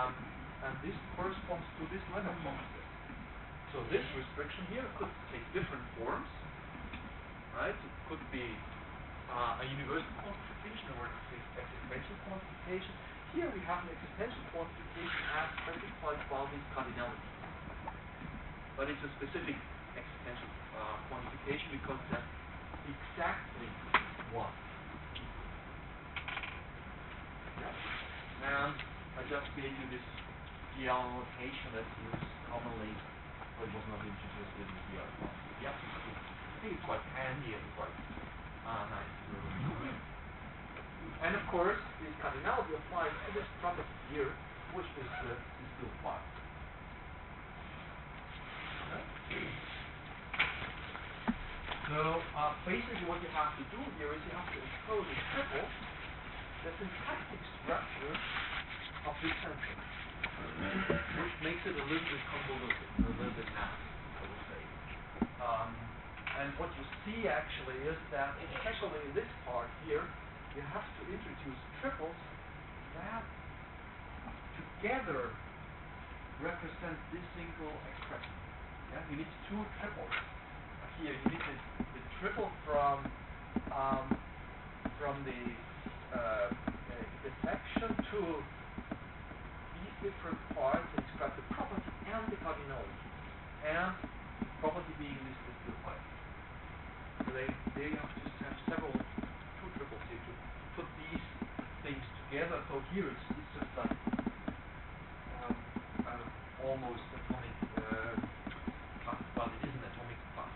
and this corresponds to this limit clause. So this restriction here could take different forms, right? It could be a universal quantification or an existential quantification. Here we have an existential quantification as specified by this cardinality. But it's a specific existential quantification because that's exactly one. Yeah. And I just gave you this GL notation that's used commonly, but it was not introduced in the GL class. Yeah, I think it's quite handy and quite nice. And of course, this cardinality applies to this property here, which is the still phi. So basically what you have to do here is you have to encode a triple the syntactic structure of this sentence, which makes it a little bit convoluted, a little bit nasty, I would say. And what you see actually is that, especially in this part here, you have to introduce triples that together represent this single expression. Yeah, you need two triples. Here you need the triple from the section to these different parts that describe the property and the cardinality, and property being this still phi. So they have to have two triples here to put these things together. So here it's just like kind of almost atomic class, but it isn't atomic class.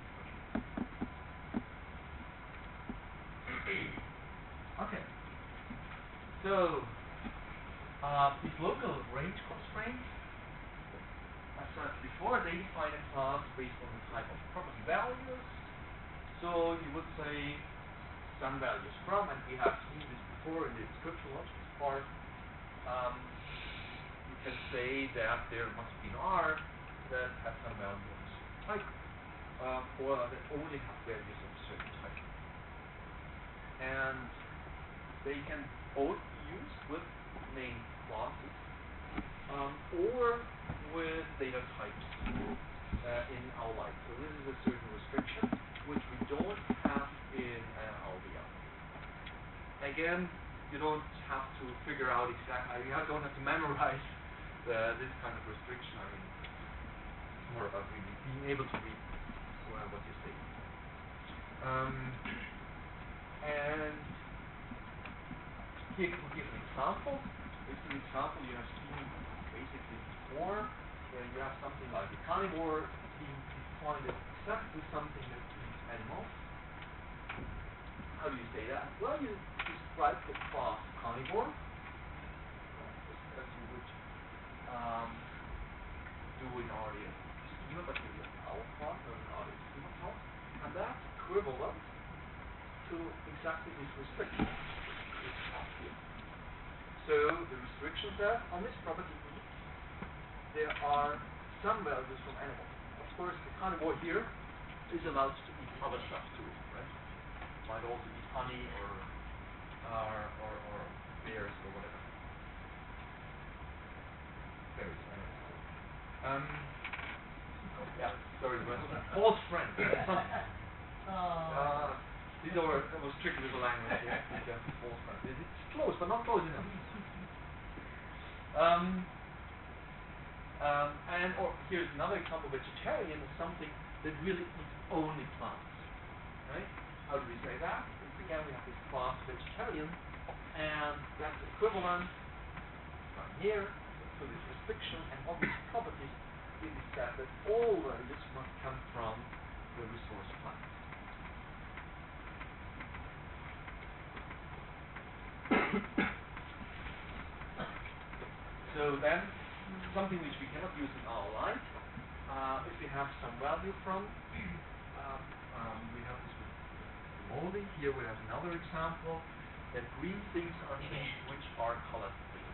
Okay. So these local range constraints, as said before, they define a class based on the type of property values. So you would say some values from, and we have seen this before in the description logic part. You can say that there must be an R that has some value of a certain type, or that only has values of a certain type. And they can both be used with named classes or with data types in our life. So this is a certain restriction which we don't have in LBL. Again, you don't have to figure out exactly, you don't have to memorize this kind of restriction. I mean, it's more about really being able to read what you say. And here we'll give an example. This is an example you have seen basically before, where you have something like a carnivore being defined as exactly something that eats animals. How do you say that? Well, you describe the class carnivore, as you would do in RDS schema, but you have our class or an RDS schema class, and that's equivalent to exactly this restriction. So the restriction says on this property E, there are some values from animals. Of course, the carnivore here is allowed to eat other stuff too, right? Might also eat honey or bears or whatever. Berries, yeah, sorry, but false friend. These are was tricky with the language. Yeah, false friend. It's close, but not close enough. And here's another example. Vegetarian is something that really eats only plants. Right? How do we say that? Again, we have this class vegetarian, and that's equivalent from here to this restriction, and on these properties, it is said that all values must come from the resource plant. So then, something which we cannot use in our life, if we have some value from, we have this with molding. Here we have another example, that green things are things which are colored green.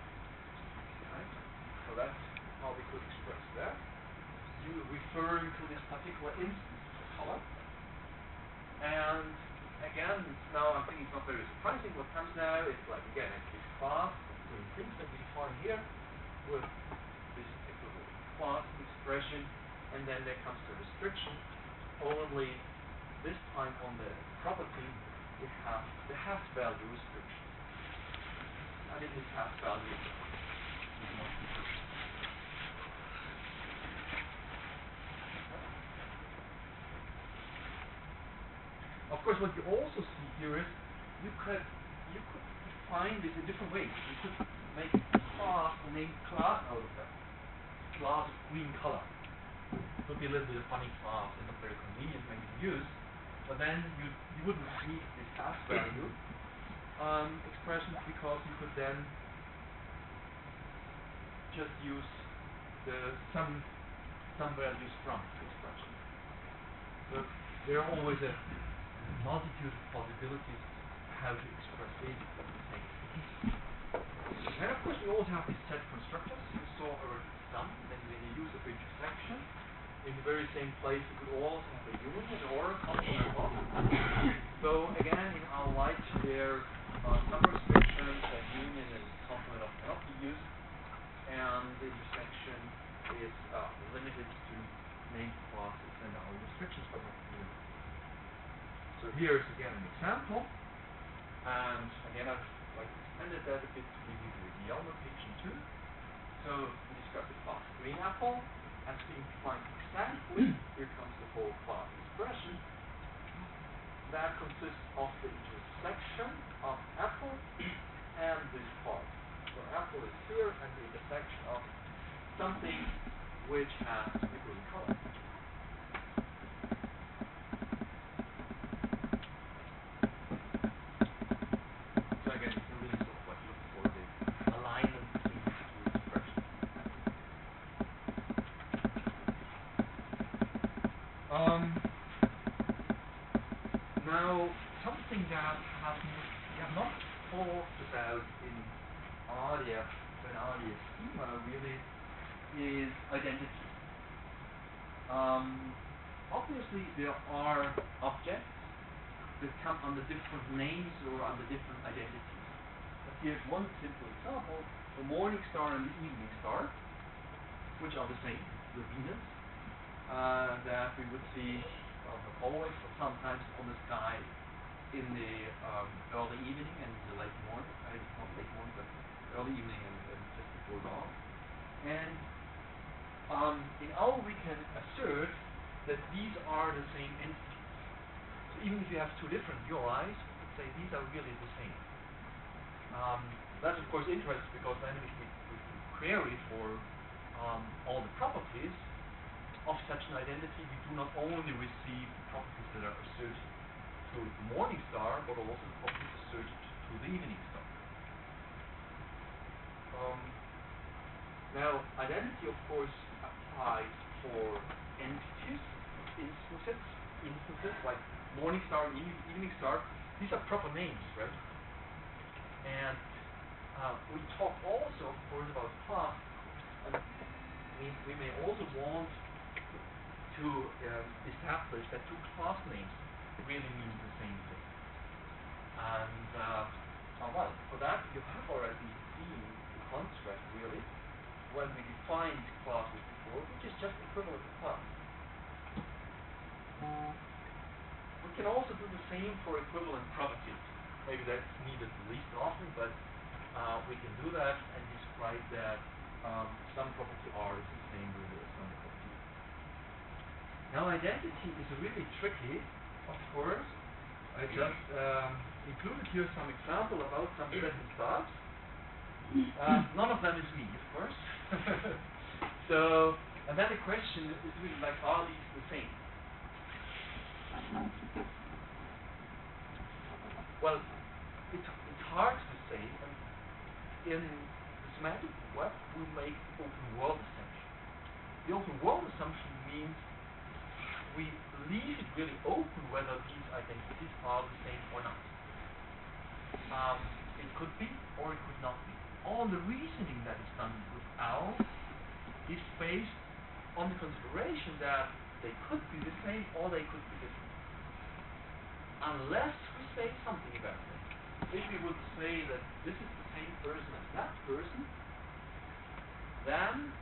Right? So that's how we could express that. You referring to this particular instance of color. And again, now I think it's not very surprising. What comes now is like, again, it's this class of green things that we define here. with this equivalent class expression, and then there comes the restriction. Only this time on the property we have the has value restriction. And in this has value of course, what you also see here is you could define this in different ways. You could make class or name class out of that. Class of green color. It would be a little bit of funny class and not very convenient maybe to use. But then you wouldn't need this has value expression, because you could then just use the some values from expression. So there are always a multitude of possibilities how to express basically the same thing. And of course we also have these set constructors. You saw already some. Then when you use a intersection in the very same place, you could also have a union or a complement of. So again, in our light there are some restrictions that union and complement of cannot be used, and the intersection is limited to named classes, and our restrictions are not used. So here is again an example, and again I've extended that a bit to give you the EL notation too. So we discussed the class green apple as being defined exactly. Here comes the whole class expression. That consists of the intersection of apple and this part. So apple is here, and the intersection of something which has a green color. Now, something that we have not talked about in RDF, in RDF schema really, is identity. Obviously, there are objects that come under different names or under different identities. But here's one simple example: the morning star and the evening star, which are the same, the Venus, that we would see. Well, not always, but sometimes on the sky in the early evening and the late morning. Not late morning, but early evening and just before dawn. And in our we can assert that these are the same entities. So even if you have two different UIs, we could say these are really the same. That's of course interesting, because then if we query for all the properties of such an identity, we do not only receive the properties that are asserted to the morning star, but also the properties asserted to the evening star. Now, identity, of course, applies for entities, instances like morning star and evening star. These are proper names, right? And we talk also, of course, about class, and we may also want to establish that two class names really mean the same thing. And well, for that you have already seen the construct really when we defined classes before, which is just equivalent to class. We can also do the same for equivalent properties. Maybe that's needed the least often, but we can do that and describe that some property R is the same with some property. Now, identity is really tricky, of course. I just included here some example about some certain stuff. None of them is me, of course. So, and then the question is really like, are these the same? Well, it's hard to say. In the semantic web, we make the open world assumption. The open world assumption means we leave it really open whether these identities are the same or not. It could be or it could not be. All the reasoning that is done with OWL is based on the consideration that they could be the same or they could be different. Unless we say something about them. If we would say that this is the same person as that person, then,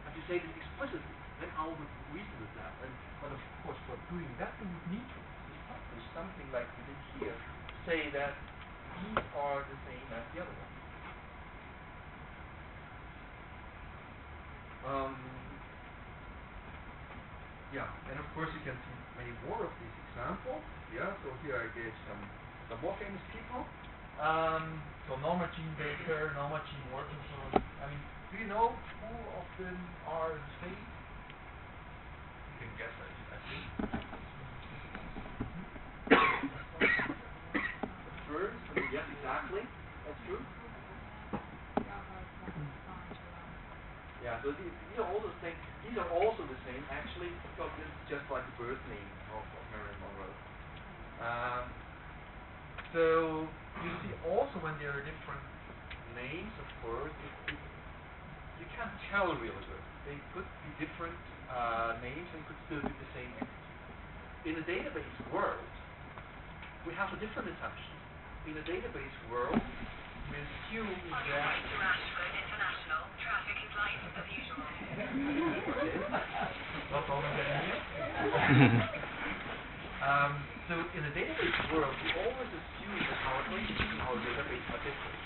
if you say this explicitly, then I would reason with that. But of course, for doing that, we would need to establish something like we did here, say that these are the same as the other one. Yeah, and of course you can see many more of these examples. Yeah, so here I gave some more famous people. So Norma Jean Baker, Norma Jean Worthington. I mean, do you know who of them are the same? You can guess, I think. First, yes, exactly. That's true. Yeah, so these are also the same. These are also the same, actually, because this is just like the birth name of Marilyn Monroe. So you see also when there are different names, of course, you can't tell really good. They could be different names and could still be the same entity. In a database world, we have a different assumption. In a database world, we assume that International traffic is light as usual. Okay. No problem getting here. So in a database world, we always assume that our entities in our database are different,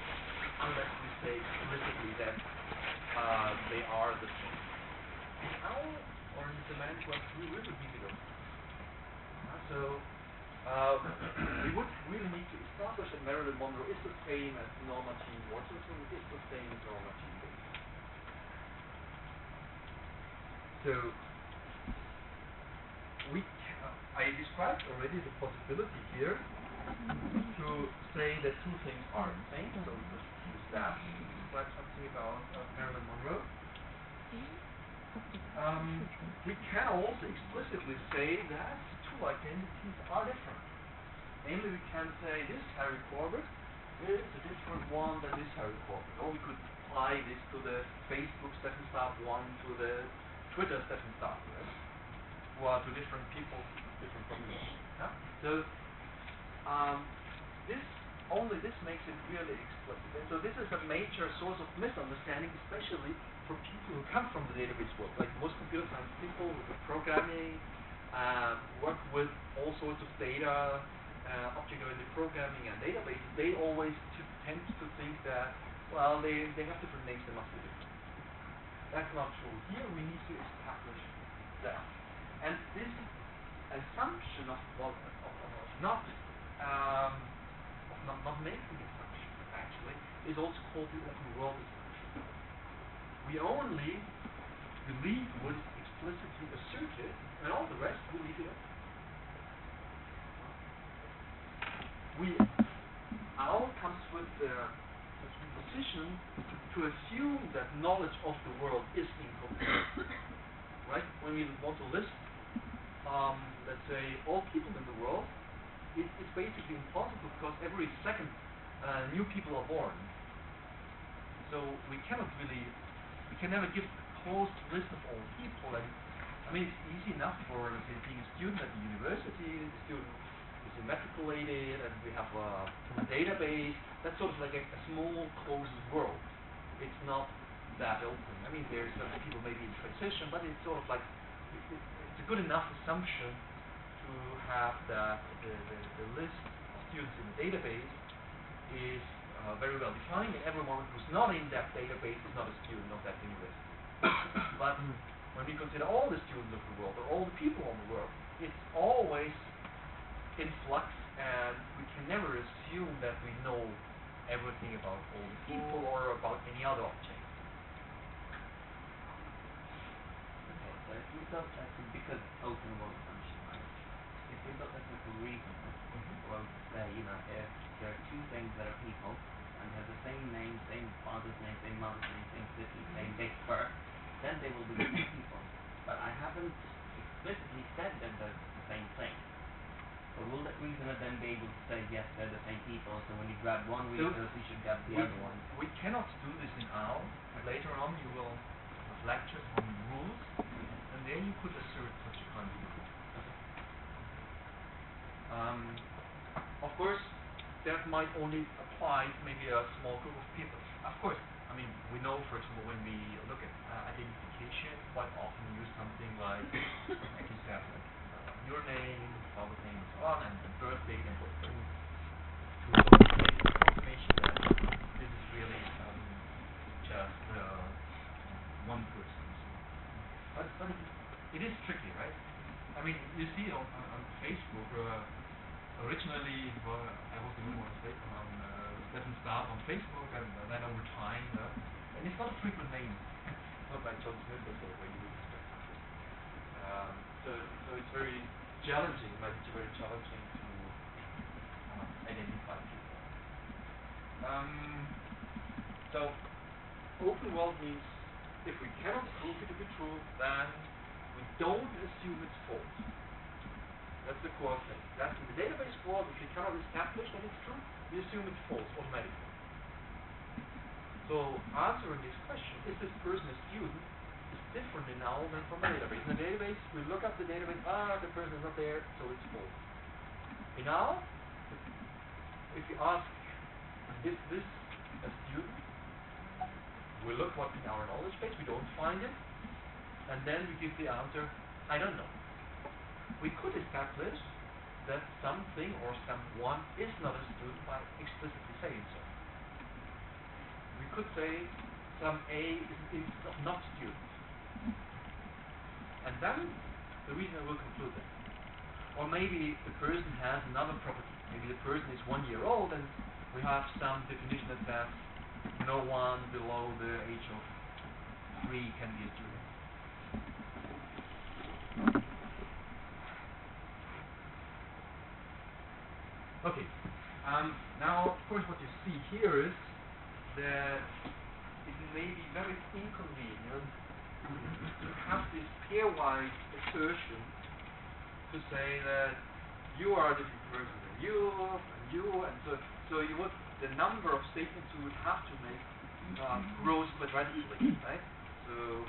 unless we say explicitly that they are the same. In our or in the semantic web, we really need to go. So we would really need to establish that Marilyn Monroe is the same as Norma Jean Worthington, is the same as Norma Jean Baker. So I described already the possibility here to say that two things are the same. So we could use that to describe something about Marilyn Monroe. We can also explicitly say that two identities are different. Namely, we can say this Harry Corbett is a different one than this Harry Corbett. Or we could apply this to the Facebook Stefan Staub one, to the Twitter Stefan Staub, right? Who are two different people, different populations. Yeah? So this makes it really explicit. And so this is a major source of misunderstanding, especially for people who come from the database world. Like most computer science people who do programming, work with all sorts of data, object-oriented programming and databases, they always tend to think that, well, they have different names, they must be different. That's not true. Here we need to establish that. And this assumption of not making assumption, actually, is also called the open world assumption. We only believe what is explicitly asserted, and all the rest we leave it open. Our comes with the position to assume that knowledge of the world is incomplete. Right? When we want to list, let's say, all people in the world, it's basically impossible because every second new people are born. So we can never give a closed list of all people. And I mean, it's easy enough for, let's say, being a student at the university. The student is immatriculated, and we have a database. That's sort of like a small closed world. It's not that open. I mean, there's some people maybe in transition, but it's sort of like it's a good enough assumption to have that the list of students in the database is very well defined, and everyone who's not in that database is not a student of that university. But when we consider all the students of the world, or all the people in the world, it's always in flux, and we can never assume that we know everything about all the people or about any other object. Okay, so if we got that because open world assumption, right? If we got that with a reason, well, say, if there are two things that are people and have the same name, same father's name, same mother's name, same city, same date of birth, then they will be two people. But I haven't explicitly said that they're the same thing. So will that reasoner then be able to say, yes, they're the same people, so when you grab one resource, you should grab the other one? We cannot do this in OWL. Later on you will have lectures on rules, and there you could assert such a kind of rule. Of course, that might only apply to maybe a small group of people. Of course, I mean, we know, for example, when we look at identification, quite often we use something like, like you said, like your name, father's name, and so on, and birth date, and so to get confirmation that this is really just one person. But it is tricky, right? I mean, you see on Facebook, originally I was the one who doesn't start on Facebook, and then over time, and it's not a frequent name, not like John Smith or so, where you would expect it. So it's very challenging, might be very challenging to identify people. So open world means if we cannot prove it to be true, then we don't assume it's false. That's the core thing. That's in the database world, if you cannot establish that it's true, we assume it's false automatically. So answering this question, is this person a student, is different in OWL than from the database. In the database, we look up the database, the person is not there, so it's false. In OWL, if you ask, is this a student, we look what's in our knowledge base, we don't find it, and then we give the answer, I don't know. We could establish that something or someone is not a student by explicitly saying so. We could say some A is not student. And then the reason I will conclude that. Or maybe the person has another property. Maybe the person is 1 year old and we have some definition that says no one below the age of 3 can be a student. Okay, now of course what you see here is that it may be very inconvenient to have this pairwise assertion to say that you are a different person than you, and so you would, the number of statements you would have to make grows quadratically, right? So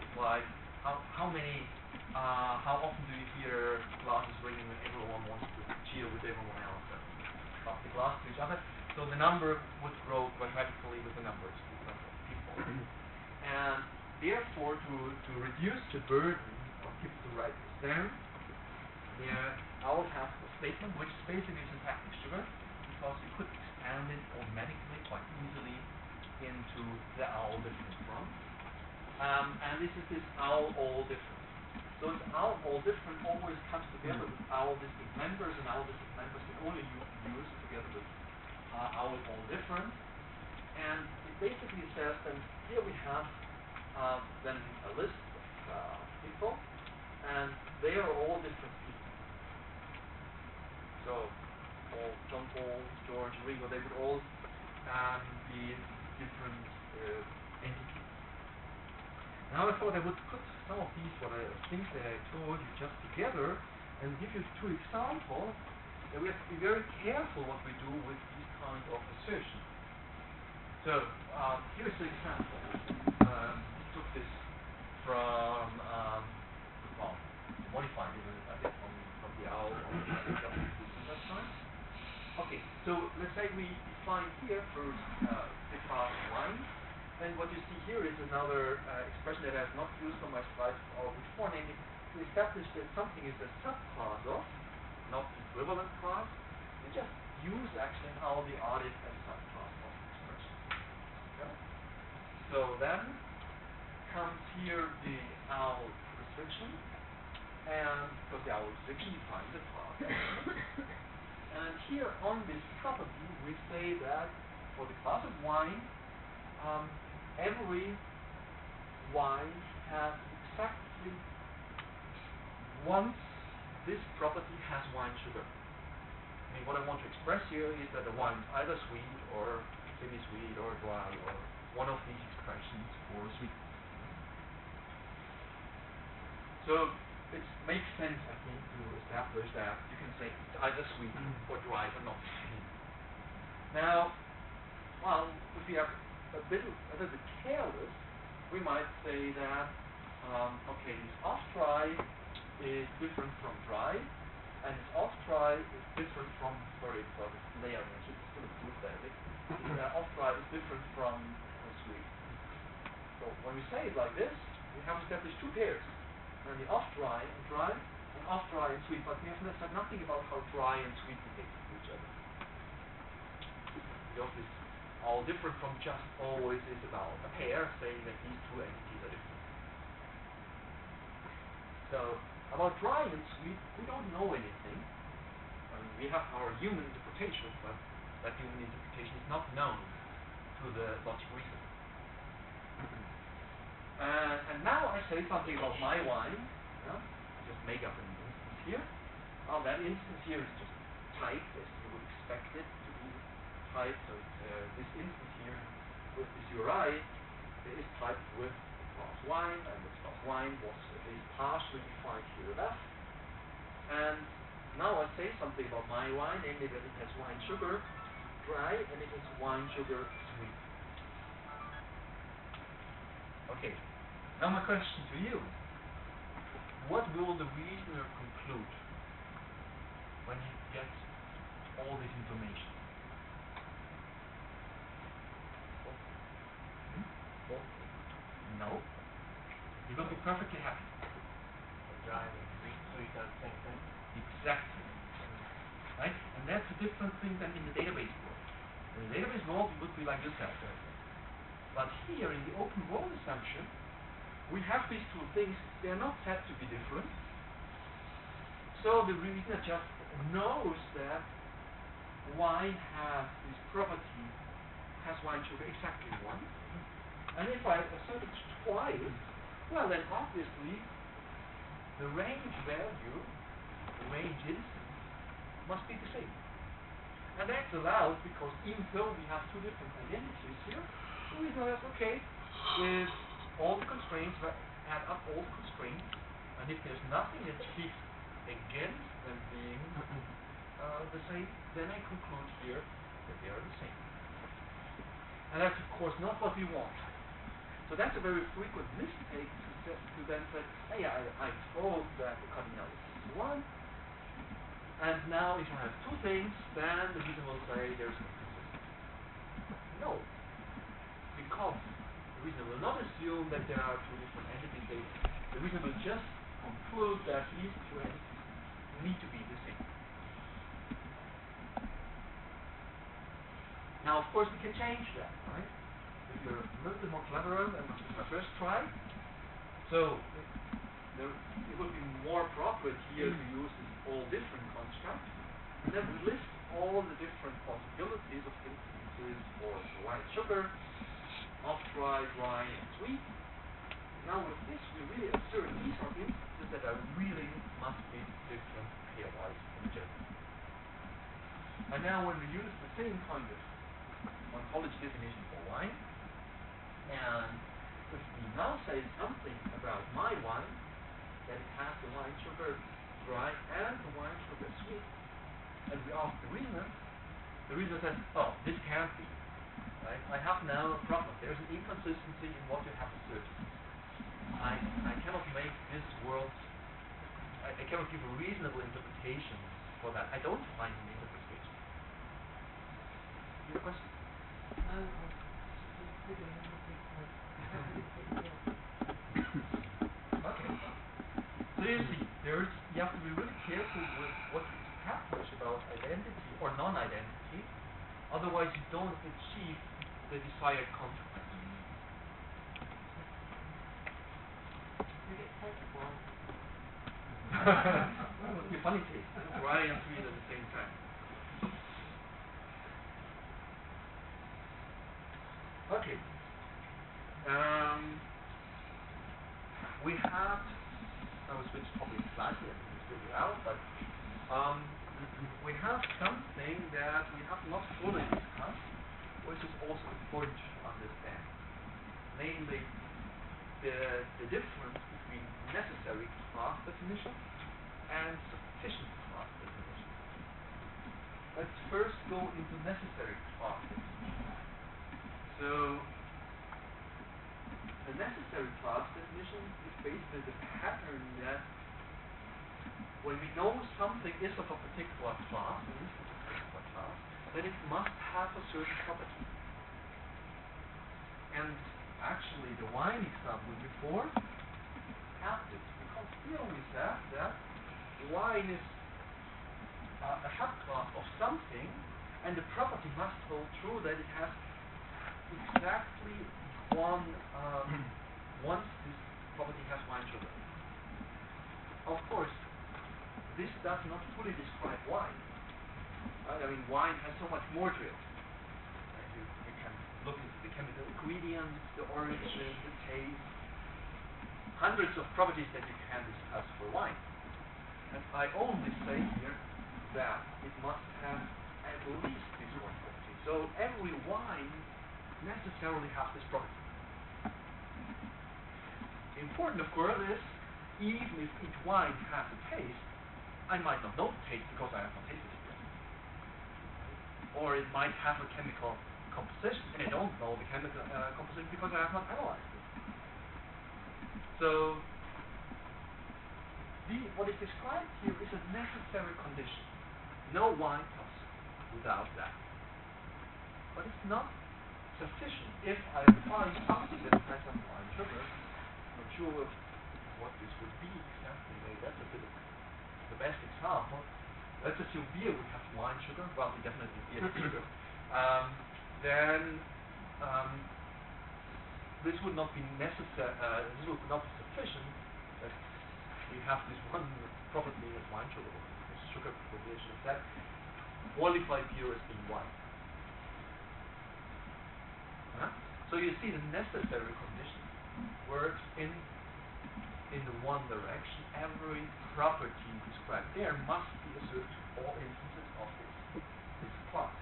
it's like how often do you hear glasses ringing when everyone wants to cheer with everyone else? Up the glass to each other, so the number would grow quadratically with the numbers of people. And therefore, to reduce the burden of people to write this down, I would have a statement which is basically syntactic sugar, because you could expand it automatically quite easily into the OWL different from. And this is this OWL all different. So this OWL all different always comes together with OWL distinct members, and OWL distinct members can only be used together with OWL all different. And it basically says that here we have then a list of people, and they are all different people. So John, Paul, George, Ringo, they would all be different entities. Now I thought I would put some of these things that I told you just together and give you 2 examples, and we have to be very careful what we do with these kind of assertions. So here's the example. Took this from modified it a bit from the OWL on the website. Okay, so let's say we define here first the class line. And what you see here is another expression that I have not used on my slides before, namely to establish that something is a subclass of, not equivalent class. We just use actually how the audit as subclass of expression. Okay? So then comes here the OWL restriction, and because the OWL restriction defines a class. And here on this property we say that for the class of wine, every wine has exactly once this property has wine sugar. I mean, what I want to express here is that the wine is either sweet or semi-sweet or dry or one of these expressions for sweetness. So it makes sense, I think, to establish that you can say it's either sweet or dry but not sweet. Now, well, if we are a little bit careless, we might say that okay, this off-dry is different from dry, and this off-dry is different from, sorry for this layering, I should still prove that off-dry is different from sweet. when we say it like this, we have established two pairs. And the off-dry and dry, and off-dry and sweet, but we have said nothing about how dry and sweet behave to each other. The off is all different from just always is about a pair saying that these two entities are different. So about dry and sweet, we don't know anything. I mean, we have our human interpretation, but that human interpretation is not known to the logic reason. And now I say something about my wine. Yeah? I just make up an instance here. Well, that instance here is just typed as you would expect it to be typed. So this instance here with this URI is typed with glass wine, and this glass wine is partially defined here with F. And now I say something about my wine, namely that it has wine sugar dry and it has wine sugar sweet. Okay, now my question to you: what will the reasoner conclude when he gets all this information? No. He will be perfectly happy. Dry and sweet are the same thing. Exactly. Right? And that's a different thing than in the database world. In the database world, it would be like this after. But here, in the open world assumption, we have these two things. They are not said to be different. So the reasoner just knows that wine has this property, has wine sugar exactly one. And if I assert it twice, well, then obviously the range value, the range instance, must be the same. And that's allowed because even though we have two different identities here, the reason is okay, if all the constraints, add up all the constraints, and if there's nothing that speaks against them being the same, then I conclude here that they are the same. And that's of course not what we want. So that's a very frequent mistake to then say, hey, I told that the cardinality is one, and now if I have two things, then the reason will say there's no consistency. No, because the reason will not assume that there are two different entities. The reason will just conclude that these two entities need to be the same. Now, of course, we can change that, right? If you're a little bit more cleverer than my first try, so it would be more appropriate here to use this all different construct, and then we list all the different possibilities of instances for white sugar, off-dry, dry, and sweet. Now with this, we really assert these are instances that are really must be different pairwise in general. And now when we use the same kind of ontology definition for wine, and if we now say something about my wine, that it has the wine sugar dry and the wine sugar sweet, and we ask the reasoner says, oh, this can't be. Right? I have now a problem. There's an inconsistency in what you have asserted. I cannot make this world, I cannot give a reasonable interpretation for that. I don't find an interpretation. Your question? Okay. So you see, you have to be really careful with what you establish about identity or non-identity, otherwise you don't achieve the desired consequence. That would be a funny case. Dry and sweet at the same time. Okay. We have, I will switch topics slightly, I think it's really out, but we have something that we have not fully discussed, which is also important to understand. Namely, the difference between necessary class definition and sufficient class definition. Let's first go into necessary class definition. So, the necessary class definition is basically the pattern that when we know something is of a particular class, then it must have a certain property. And actually the wine example before had this, because here we said that wine is a subclass of something, and the property must hold true that it has exactly one once this property has wine sugar. Of course, this does not fully describe wine. I mean, wine has so much more to it. You can look into the chemical ingredients, the origin, the taste, hundreds of properties that you can discuss for wine. And I only say here that it must have at least this one property. So every wine necessarily has this property. Important, of course, is even if each wine has a taste, I might not know the taste because I have not tasted it yet. Or it might have a chemical composition, and I don't know the chemical composition because I have not analyzed it. So, what is described here is a necessary condition. No wine comes without that. But it's not sufficient. If I find something that has some wine sugar, I'm not sure what this would be exactly. Maybe that's a bit of the best example. Let's assume beer would have wine sugar. Well, definitely beer has sugar. Then this would not be necessary. This would not be sufficient. That we have this one property as wine sugar, or this sugar population of that qualify beer as being wine. So you see, the necessary condition works in the one direction. Every property described there must be asserted to all instances of this class.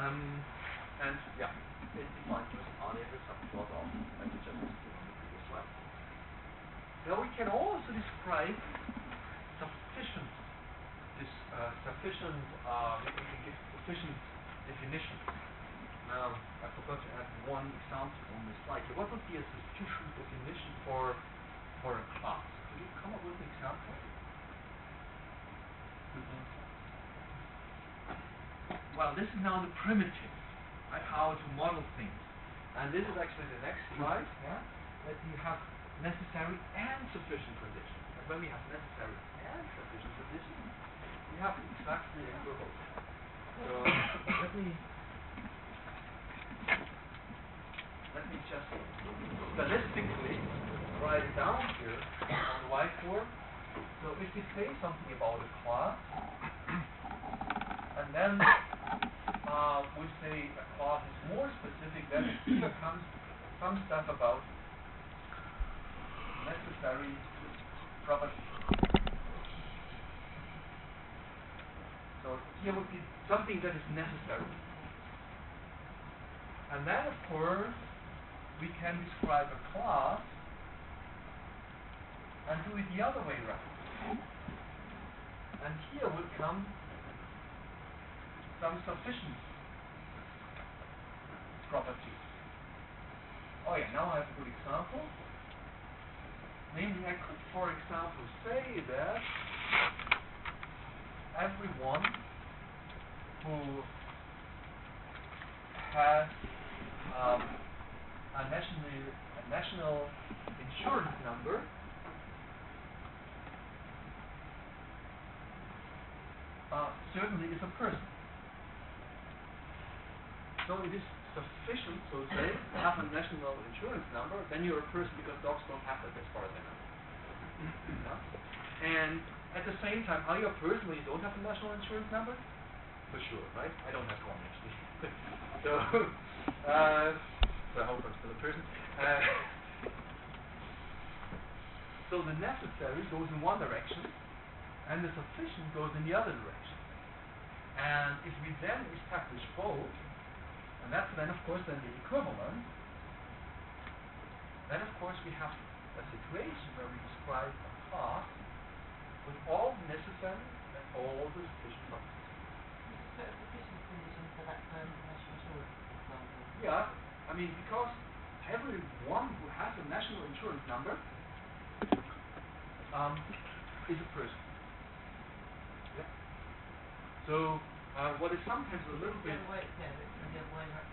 And yeah, it defines personality as a subclass of, like we just did on the previous slide. Now we can also describe sufficient. We can give sufficient definition. Now, I forgot to add one example on the slide here. What would be a sufficient definition for a class? Could you come up with an example? Well, this is now the primitive, right? How to model things. And this is actually the next slide, yeah? That you have necessary and sufficient conditions. And when we have necessary and sufficient conditions, we have exactly equivalent. So let me just statistically write it down here on the whiteboard. So if we say something about a class, and then we say a class is more specific, then here comes some stuff about necessary property. So here would be something that is necessary. And then, of course, we can describe a class and do it the other way around. And here would come some sufficient property. Oh yeah, now I have a good example. Namely, I could, for example, say that everyone who has a national insurance number certainly is a person. So it is sufficient, so to say, to have a national insurance number, then you're a person because dogs don't have that as far as I know. Yeah? And at the same time, are you a person when you don't have a national insurance number? For sure, right? I don't have one actually. So I hope I'm still a person. So the necessary goes in one direction, and the sufficient goes in the other direction. And if we then establish both, and that's then of course then the equivalent, then of course we have a situation where we describe a class with all the necessary and all the sufficient properties. Sufficient condition for that national insurance example. Yeah, I mean, because everyone who has a national insurance number is a person. Yeah. So what is sometimes a little bit The other way around.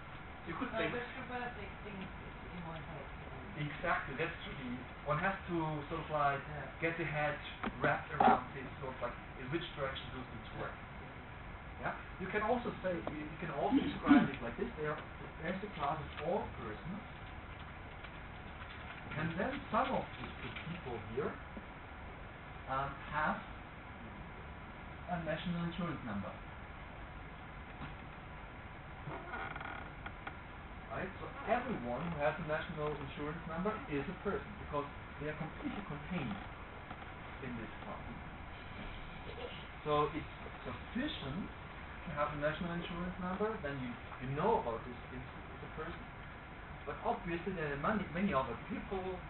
You could No, say but traversing things in my head, you know. exactly. That's really one has to sort of like Yeah. get the head wrapped around this sort of like in which direction those things work. Yeah. You can also say you can also describe it like this. There's the class of all persons, and then some of the people here have a national insurance number. Right? So everyone who has a national insurance number is a person because they are completely contained in this class. So it's sufficient to have a national insurance number, then you know about this is a person. But obviously there are many other people,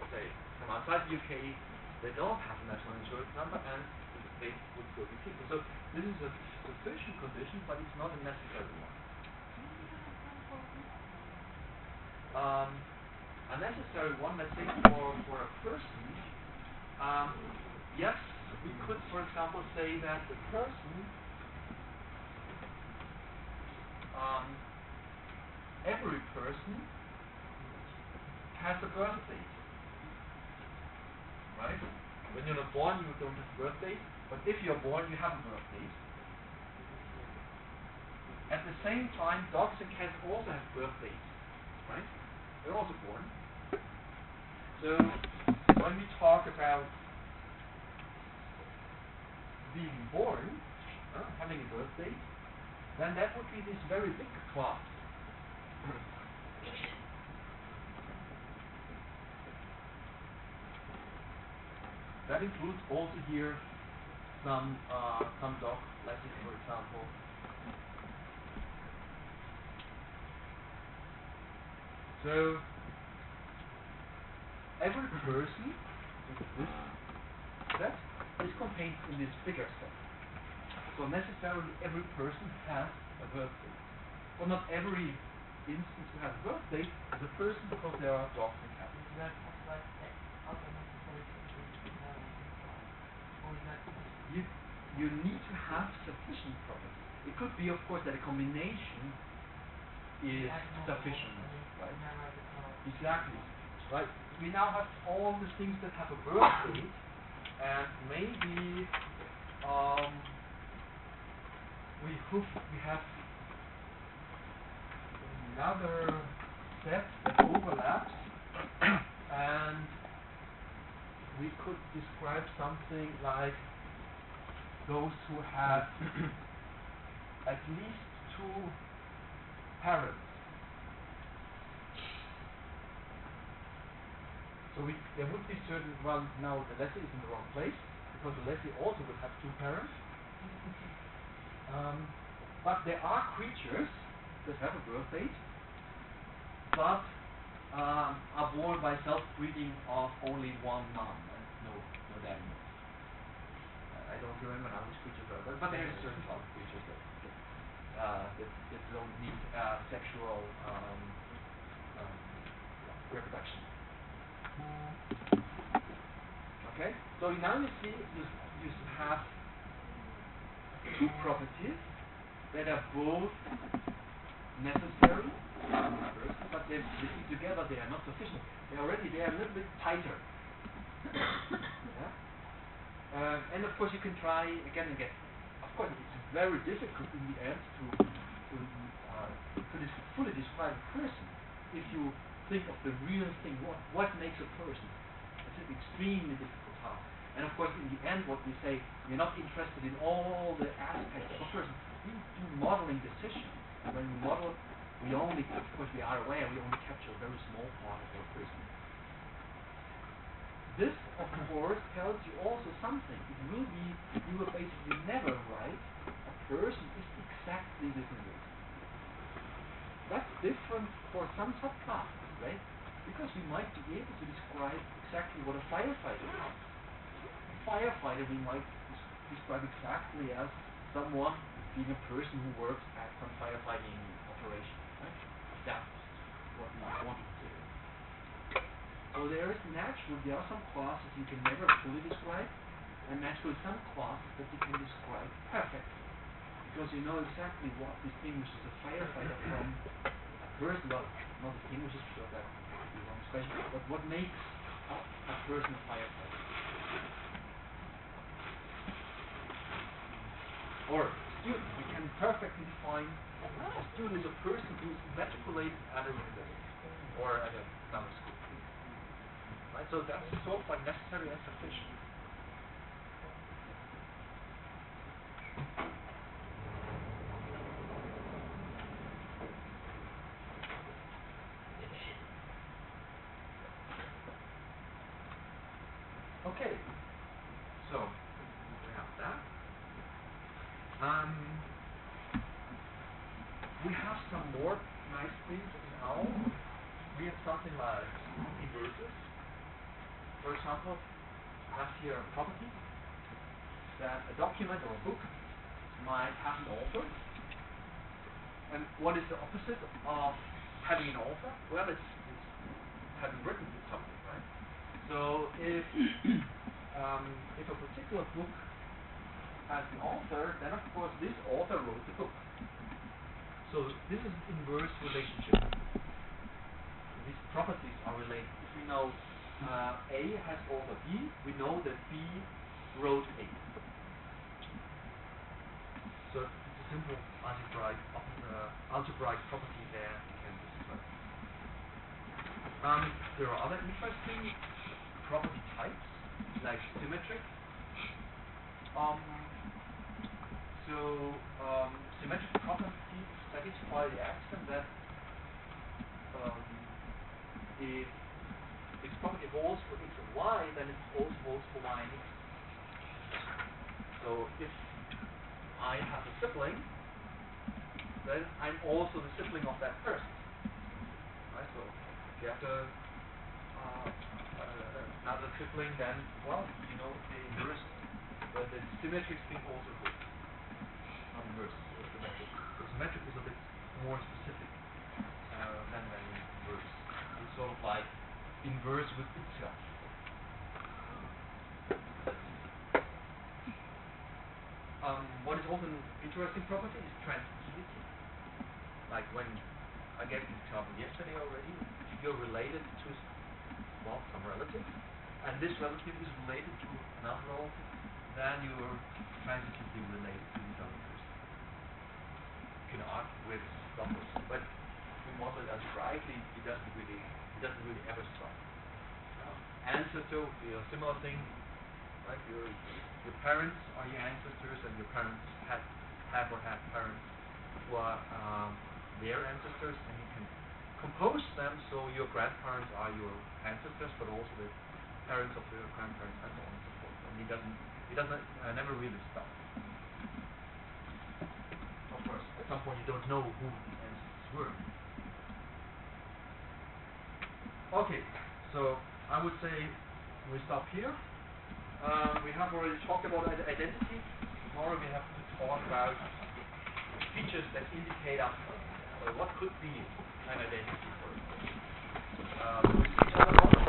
say from outside the UK, they don't have a national insurance number and they would still be people. So this is a sufficient condition, but it's not a necessary one. A necessary one, let's say, for a person, yes, we could, for example, say that the person, every person has a birth date, right? When you're not born, you don't have a birth date, but if you're born, you have a birth date. At the same time, dogs and cats also have birth dates, right? They're also born. So when we talk about being born, having a birth date, then that would be this very big class. That includes also here some dog classes, for example. So every person with this set is contained in this bigger set. So necessarily every person has a birthday. But not every instance who has a birthday is a person because there are dogs and cats. Is that like other necessary things in there or is that You need to have sufficient properties. It could be, of course, that a combination is sufficient, right? Exactly, right? We now have all the things that have a birth date, and maybe we have another set that overlaps, and we could describe something like those who have at least two parents. So there would be certain, well, now the Leslie is in the wrong place, because the Leslie also would have two parents. But there are creatures that have a birth date, but are born by self-breeding of only one mom and no dad anymore. I don't remember now which creatures are, but there are certain type of creatures that don't need sexual reproduction. Okay, so now you see you have two properties that are both necessary, but they're sitting together. They are not sufficient. They are a little bit tighter. Yeah? And of course you can try again and again. Of course it's very difficult in the end to fully describe a person if you think of the real thing. What makes a person? It's an extremely difficult task. And of course in the end what we say, we're not interested in all the aspects of a person. We do modeling decisions. And when we model, we are aware, we only capture a very small part of a person. This, of course, tells you also something. You will basically never write a person is exactly this and this. That's different for some subclasses, right? Because we might be able to describe exactly what a firefighter is. A firefighter we might describe exactly as someone being a person who works at some firefighting operation, right? That's what we want to say. So there are some classes you can never fully describe, and naturally some classes that you can describe perfectly. Because you know exactly what distinguishes a firefighter from person, well, not distinguishes because that would be the wrong expression, but what makes a person a firefighter? Or student, we can perfectly define a student is a person who is matriculated at a university or at another school. Right? So that's sort of like necessary and sufficient. Okay, so we have that. We have some more nice things in OWL. We have something like inverses. For example, we have here a property that a document or a book might have an author. And what is the opposite of having an author? Well, it's having written something, right? So if a particular book has an author, then of course this author wrote the book. So this is an inverse relationship. These properties are related. If we know A has author B, we know that B wrote A. So it's a simple algebraic property there you can display. There are other interesting property types, like symmetric. Symmetric properties satisfy the axiom that if this property holds for x and y, then it also holds for y and x. So if I have a sibling, then I'm also the sibling of that person. Right? So if you have another sibling, then well, you know the inverse, the symmetric thing also holds. Not inverse, symmetric. So symmetric is a bit more specific than inverse. It's sort of like inverse with itself. What is also an interesting property is transitivity. Like when I gave the example yesterday already, if you're related to some relative, and this relative is related to another relative, then you're transitively related to this other person. You can argue with stoppers, but if we model it algebraically, it doesn't really ever stop. Ancestor would be a similar thing, right? Your parents are your ancestors, and your parents have or had parents who are their ancestors, and you can compose them so your grandparents are your ancestors, but also the parents of your grandparents, and so on and so forth. And it doesn't never really stop. Of course, at some point you don't know who the ancestors were. Okay, so I would say we stop here. We have already talked about identity. Tomorrow we have to talk about features that indicate us, or what could be an identity for us. We see each other